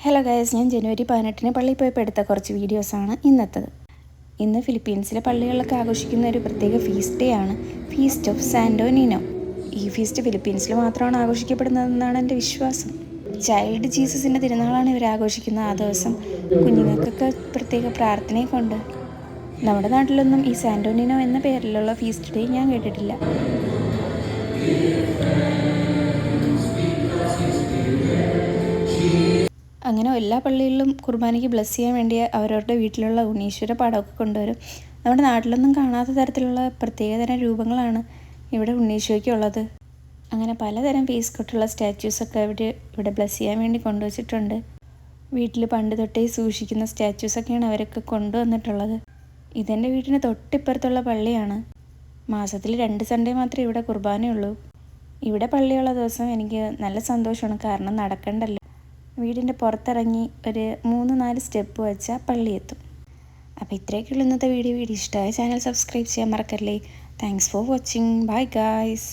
Hello guys, ഞാൻ ജനുവരി 18 പള്ളിയിൽ പോയപ്പോൾ എടുത്ത കുറച്ച് വീഡിയോസാണ് ഇന്നത്തത്. ഇന്ന് ഫിലിപ്പീൻസിലെ പള്ളികളിലൊക്കെ ആഘോഷിക്കുന്ന ഒരു പ്രത്യേക ഫീസ്റ്റ് ഡേ ആണ് ഫീസ്റ്റ് ഓഫ് സാന്റോ നിനോ. ഈ ഫീസ്റ്റ് ഫിലിപ്പീൻസിൽ മാത്രമാണ് ആഘോഷിക്കപ്പെടുന്നതെന്നാണ് എൻ്റെ വിശ്വാസം. ചൈൽഡ് ജീസസിൻ്റെ തിരുനാളാണ് ഇവർ ആഘോഷിക്കുന്നത്. ആ ദിവസം കുഞ്ഞുങ്ങൾക്കൊക്കെ പ്രത്യേക പ്രാർത്ഥനയെ കൊണ്ട്. നമ്മുടെ നാട്ടിലൊന്നും ഈ സാന്റോ നിനോ എന്ന പേരിലുള്ള ഫീസ്റ്റ് ഡേ ഞാൻ കേട്ടിട്ടില്ല. അങ്ങനെ എല്ലാ പള്ളികളിലും കുർബാനയ്ക്ക് ബ്ലെസ് ചെയ്യാൻ വേണ്ടി അവരവരുടെ വീട്ടിലുള്ള ഉണ്ണീശ്വര പടമൊക്കെ കൊണ്ടുവരും. നമ്മുടെ നാട്ടിലൊന്നും കാണാത്ത തരത്തിലുള്ള പ്രത്യേകതരം രൂപങ്ങളാണ് ഇവിടെ ഉണ്ണീശ്വയ്ക്കുള്ളത്. അങ്ങനെ പലതരം ഫേസ് കട്ടുള്ള സ്റ്റാച്യൂസൊക്കെ ഇവിടെ ബ്ലെസ് ചെയ്യാൻ വേണ്ടി കൊണ്ടുവച്ചിട്ടുണ്ട്. വീട്ടിൽ പണ്ട് തൊട്ടേ സൂക്ഷിക്കുന്ന സ്റ്റാച്യൂസൊക്കെയാണ് അവരൊക്കെ കൊണ്ടുവന്നിട്ടുള്ളത്. ഇതെൻ്റെ വീട്ടിന് തൊട്ടിപ്പുറത്തുള്ള പള്ളിയാണ്. മാസത്തിൽ 2 സൺഡേ മാത്രമേ ഇവിടെ കുർബാനയുള്ളൂ. ഇവിടെ പള്ളിയുള്ള ദിവസം എനിക്ക് നല്ല സന്തോഷമാണ്, കാരണം നടക്കണ്ടല്ലോ. വീടിൻ്റെ പുറത്തിറങ്ങി ഒരു 3-4 സ്റ്റെപ്പ് വെച്ചാൽ പള്ളി എത്തും. അപ്പോൾ ഇത്രയൊക്കെയുള്ള ഇന്നത്തെ വീഡിയോ ഇഷ്ടമായ ചാനൽ സബ്സ്ക്രൈബ് ചെയ്യാൻ മറക്കല്ലേ. Thanks for watching. Bye guys.